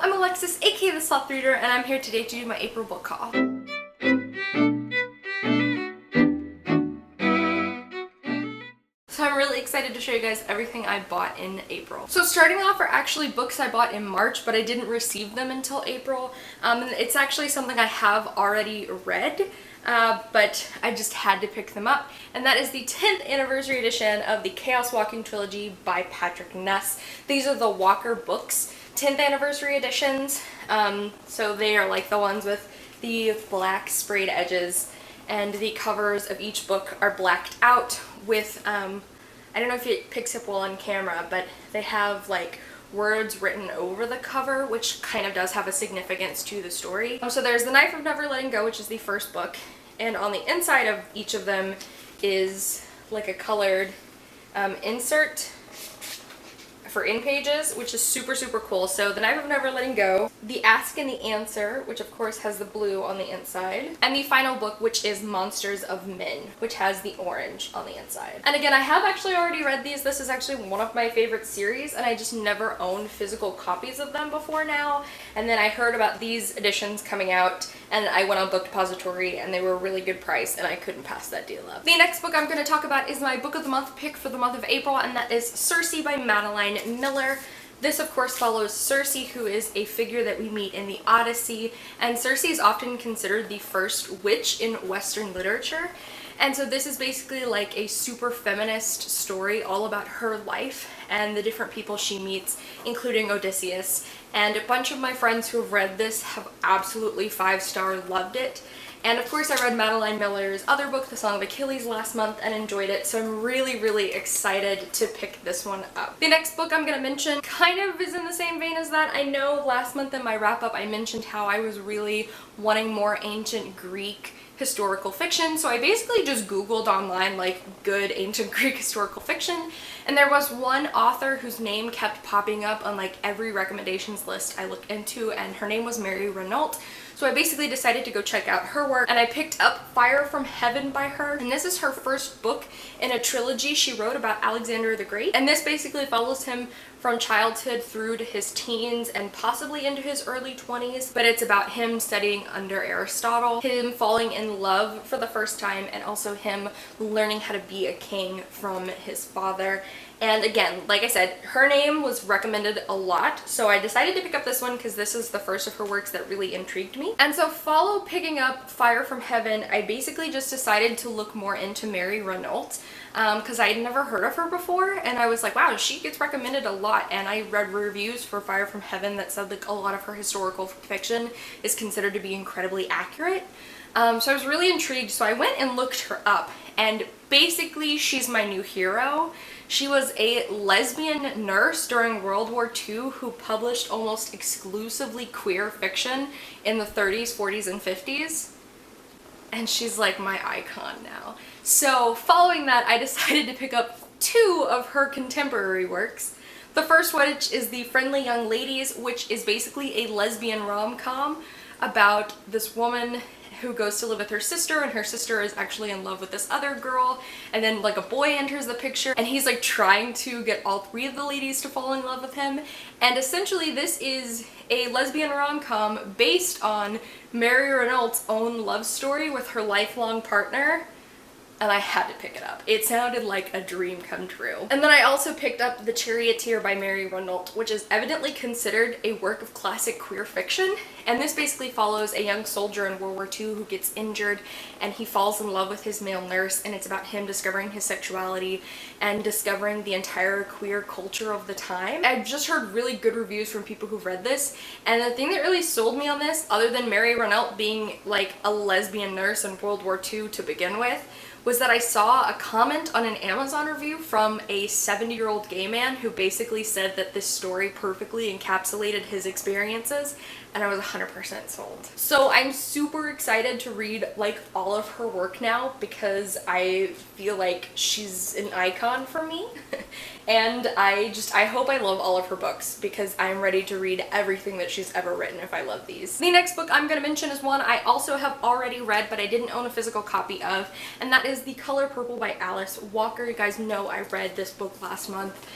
I'm Alexis, aka The Sloth Reader, and I'm here today to do my April book haul. So I'm really excited to show you guys everything I bought in April. So starting off are actually books I bought in March, but I didn't receive them until April. And it's actually something I have already read, but I just had to pick them up. And that is the 10th anniversary edition of the Chaos Walking Trilogy by Patrick Ness. These are the Walker books 10th anniversary editions. So they are like the ones with the black sprayed edges, and the covers of each book are blacked out with, I don't know if it picks up well on camera, but they have like words written over the cover, which kind of does have a significance to the story. So there's The Knife of Never Letting Go, which is the first book, and on the inside of each of them is like a colored insert for in pages, which is super cool. So The Knife of Never Letting Go, The Ask and the Answer, which of course has the blue on the inside, and the final book, which is Monsters of Men, which has the orange on the inside. And again, I have actually already read these. This is actually one of my favorite series, and I just never owned physical copies of them before now. And then I heard about these editions coming out, and I went on Book Depository, and they were a really good price, and I couldn't pass that deal up. The next book I'm going to talk about is my book of the month pick for the month of April, and that is Circe by Madeline Miller. This of course follows Circe, who is a figure that we meet in the Odyssey, and Circe is often considered the first witch in Western literature. And so this is basically like a super feminist story all about her life and the different people she meets, including Odysseus. And a bunch of my friends who have read this have absolutely 5-star loved it. And of course I read Madeline Miller's other book, The Song of Achilles, last month and enjoyed it, so I'm really excited to pick this one up. The next book I'm going to mention kind of is in the same vein as that. I know last month in my wrap-up I mentioned how I was really wanting more ancient Greek historical fiction, so I basically just googled online like good ancient Greek historical fiction, and there was one author whose name kept popping up on like every recommendations list I looked into, and her name was Mary Renault. So I basically decided to go check out her work, and I picked up Fire from Heaven by her, and this is her first book in a trilogy she wrote about Alexander the Great, and this basically follows him from childhood through to his teens and possibly into his early 20s, but it's about him studying under Aristotle, him falling in love for the first time, and also him learning how to be a king from his father. And again, like I said, her name was recommended a lot, so I decided to pick up this one because this is the first of her works that really intrigued me. And so follow picking up Fire from Heaven, I basically just decided to look more into Mary Renault because I had never heard of her before, and I was like, wow, she gets recommended a lot. And I read reviews for Fire from Heaven that said like a lot of her historical fiction is considered to be incredibly accurate. So I was really intrigued, so I went and looked her up, and basically she's my new hero. She was a lesbian nurse during World War II who published almost exclusively queer fiction in the 30s, 40s, and 50s. And she's like my icon now. So following that, I decided to pick up 2 of her contemporary works. The first one is The Friendly Young Ladies, which is basically a lesbian rom-com about this woman who goes to live with her sister, and her sister is actually in love with this other girl, and then like a boy enters the picture, and he's like trying to get all 3 of the ladies to fall in love with him. And essentially this is a lesbian rom-com based on Mary Renault's own love story with her lifelong partner, and I had to pick it up. It sounded like a dream come true. And then I also picked up The Charioteer by Mary Renault, which is evidently considered a work of classic queer fiction. And this basically follows a young soldier in World War II who gets injured, and he falls in love with his male nurse, and it's about him discovering his sexuality and discovering the entire queer culture of the time. I've just heard really good reviews from people who've read this, and the thing that really sold me on this, other than Mary Renault being like a lesbian nurse in World War II to begin with, was that I saw a comment on an Amazon review from a 70-year-old gay man who basically said that this story perfectly encapsulated his experiences, and I was 100% sold. So I'm super excited to read like all of her work now because I feel like she's an icon for me. And I hope I love all of her books because I'm ready to read everything that she's ever written if I love these. The next book I'm going to mention is one I also have already read but I didn't own a physical copy of, and that is The Color Purple by Alice Walker. You guys know I read this book last month.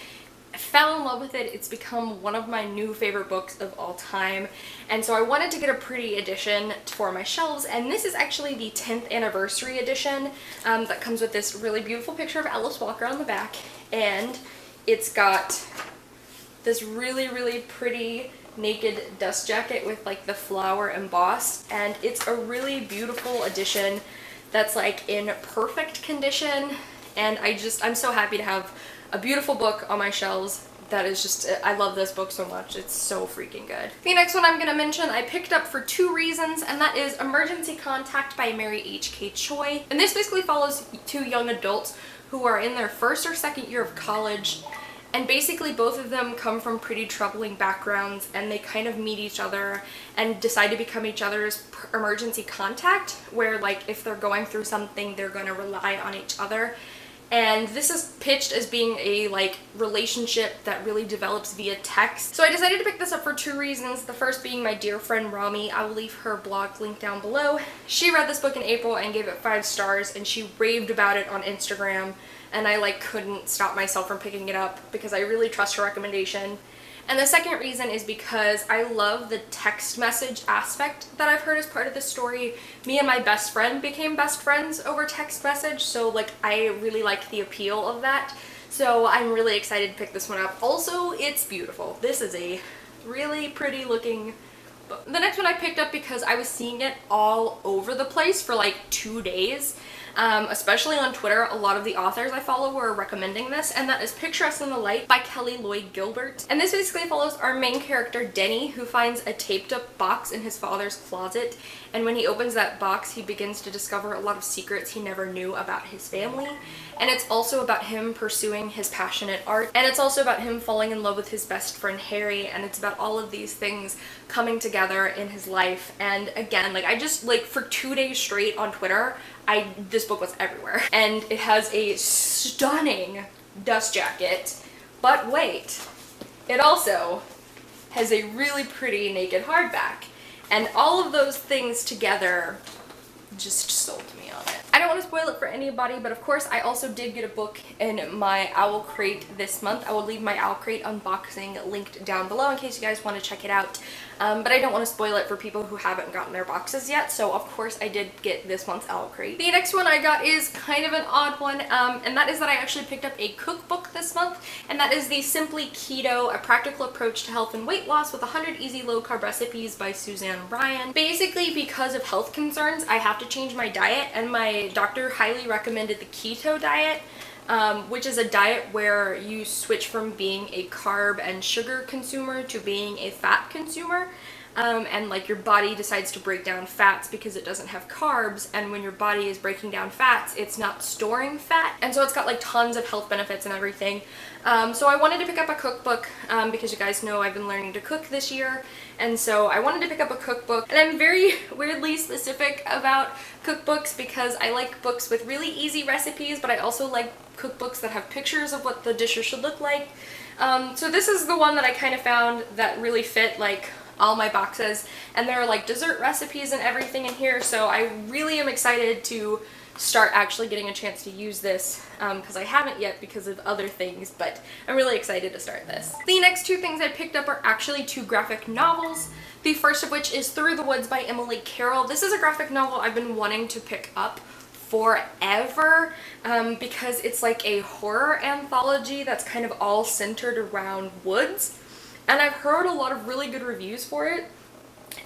I fell in love with it. It's become one of my new favorite books of all time, and so I wanted to get a pretty edition for my shelves, and this is actually the 10th anniversary edition that comes with this really beautiful picture of Alice Walker on the back, and it's got this really pretty naked dust jacket with like the flower embossed, and it's a really beautiful edition that's like in perfect condition, and I'm so happy to have a beautiful book on my shelves. That is just, I love this book so much. It's so freaking good. The next one I'm going to mention I picked up for 2 reasons, and that is Emergency Contact by Mary H.K. Choi. And this basically follows 2 young adults who are in their first or second year of college, and basically both of them come from pretty troubling backgrounds, and they kind of meet each other and decide to become each other's emergency contact, where like if they're going through something, they're going to rely on each other. And this is pitched as being a like relationship that really develops via text. So I decided to pick this up for 2 reasons. The first being my dear friend Rami. I will leave her blog link down below. She read this book in April and gave it 5 stars, and she raved about it on Instagram, and I like couldn't stop myself from picking it up because I really trust her recommendation. And the second reason is because I love the text message aspect that I've heard as part of this story. Me and my best friend became best friends over text message, so like I really like the appeal of that. So I'm really excited to pick this one up. Also, it's beautiful. This is a really pretty looking book. The next one I picked up because I was seeing it all over the place for like 2 days. Especially on Twitter, a lot of the authors I follow were recommending this, and that is Picture Us in the Light by Kelly Lloyd Gilbert. And this basically follows our main character, Denny, who finds a taped up box in his father's closet, and when he opens that box, he begins to discover a lot of secrets he never knew about his family. And it's also about him pursuing his passion at art, and it's also about him falling in love with his best friend Harry, and it's about all of these things coming together in his life. And again, like I just like for 2 days straight on Twitter, this book was everywhere. And it has a stunning dust jacket, but wait, it also has a really pretty naked hardback, and all of those things together just sold me on it. I don't want to spoil it for anybody, but of course I also did get a book in my Owl Crate this month. I will leave my Owl Crate unboxing linked down below in case you guys want to check it out. But I don't want to spoil it for people who haven't gotten their boxes yet, so of course I did get this month's Owl Crate. The next one I got is kind of an odd one, and that is that I actually picked up a cookbook this month, and that is the Simply Keto, A Practical Approach to Health and Weight Loss with 100 Easy Low Carb Recipes by Suzanne Ryan. Basically, because of health concerns, I have to change my diet, and my doctor highly recommended the keto diet, which is a diet where you switch from being a carb and sugar consumer to being a fat consumer. And like your body decides to break down fats because it doesn't have carbs, and when your body is breaking down fats, it's not storing fat, and so it's got like tons of health benefits and everything. So I wanted to pick up a cookbook because you guys know I've been learning to cook this year, and so I wanted to pick up a cookbook. And I'm very weirdly specific about cookbooks because I like books with really easy recipes, but I also like cookbooks that have pictures of what the dishes should look like. So this is the one that I kind of found that really fit like all my boxes, and there are like dessert recipes and everything in here, so I really am excited to start actually getting a chance to use this because I haven't yet because of other things, but I'm really excited to start this. The next 2 things I picked up are actually 2 graphic novels. The first of which is Through the Woods by Emily Carroll. This is a graphic novel I've been wanting to pick up forever because it's like a horror anthology that's kind of all centered around woods. And I've heard a lot of really good reviews for it,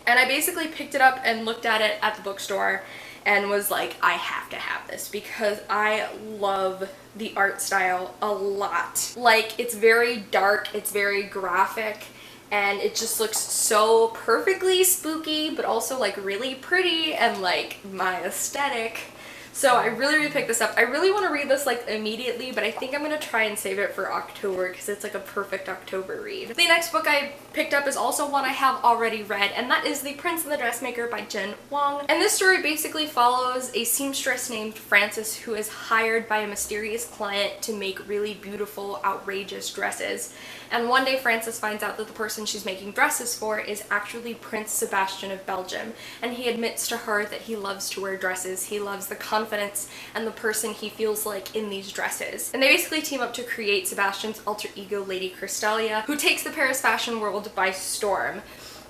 and I basically picked it up and looked at it at the bookstore and was like, I have to have this because I love the art style a lot. Like, it's very dark, it's very graphic, and it just looks so perfectly spooky, but also like really pretty and like my aesthetic. So I really picked this up. I really want to read this like immediately, but I think I'm going to try and save it for October because it's like a perfect October read. The next book I picked up is also one I have already read, and that is The Prince and the Dressmaker by Jen Wong. And this story basically follows a seamstress named Frances who is hired by a mysterious client to make really beautiful, outrageous dresses. And one day Frances finds out that the person she's making dresses for is actually Prince Sebastian of Belgium, and he admits to her that he loves to wear dresses. He loves the confidence confidence and the person he feels like in these dresses. And they basically team up to create Sebastian's alter ego, Lady Crystalia, who takes the Paris fashion world by storm.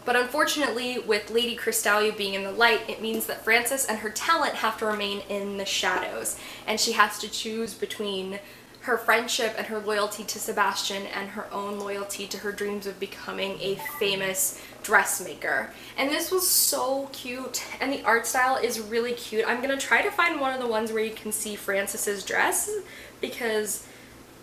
But unfortunately, with Lady Crystalia being in the light, it means that Frances and her talent have to remain in the shadows, and she has to choose between her friendship and her loyalty to Sebastian and her own loyalty to her dreams of becoming a famous dressmaker. And this was so cute, and the art style is really cute. I'm gonna try to find one of the ones where you can see Frances's dress, because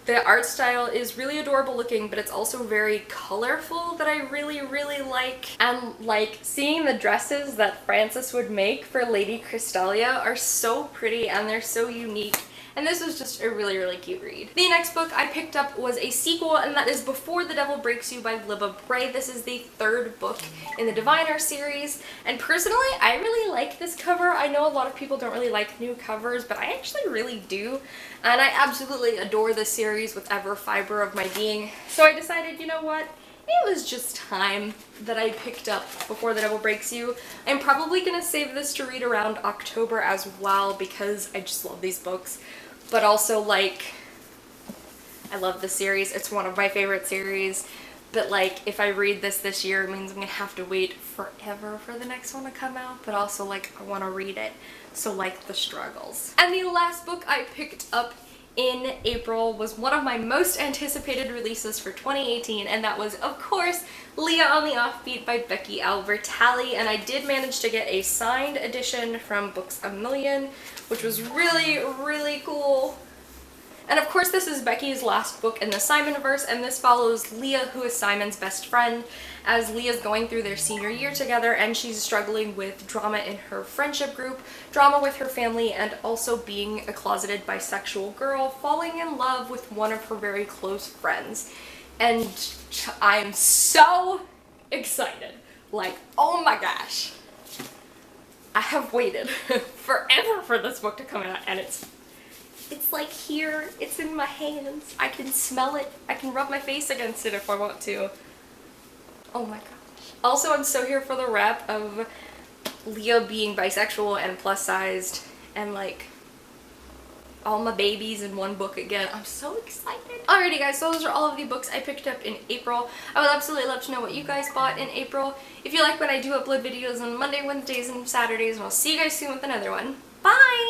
the art style is really adorable looking, but it's also very colorful that I really, really like. And like seeing the dresses that Frances would make for Lady Crystalia are so pretty and they're so unique. And this was just a really, really cute read. The next book I picked up was a sequel, and that is Before the Devil Breaks You by Libba Bray. This is the third book in the Diviner series, and personally, I really like this cover. I know a lot of people don't really like new covers, but I actually really do, and I absolutely adore this series with every fiber of my being. So I decided, you know what? It was just time that I picked up Before the Devil Breaks You. I'm probably gonna save this to read around October as well, because I just love these books. But also, like, I love this series. It's one of my favorite series. But like, if I read this year, it means I'm gonna have to wait forever for the next one to come out. But also, like, I want to read it. So, like, the struggles. And the last book I picked up in April was one of my most anticipated releases for 2018, and that was, of course, Leah on the Offbeat by Becky Albertalli. And I did manage to get a signed edition from Books A Million, which was really, really cool. And of course, this is Becky's last book in the Simonverse, and this follows Leah, who is Simon's best friend, as Leah's going through their senior year together, and she's struggling with drama in her friendship group, drama with her family, and also being a closeted bisexual girl, falling in love with one of her very close friends. And I'm so excited. Like, oh my gosh. I have waited forever for this book to come out, and it's like here, it's in my hands. I can smell it. I can rub my face against it if I want to. Oh my gosh. Also, I'm so here for the wrap of Leah being bisexual and plus sized, and like all my babies in one book again. I'm so excited. Alrighty guys, so those are all of the books I picked up in April. I would absolutely love to know what you guys bought in April. If you like when I do upload videos on Monday, Wednesdays, and Saturdays, and I'll see you guys soon with another one. Bye!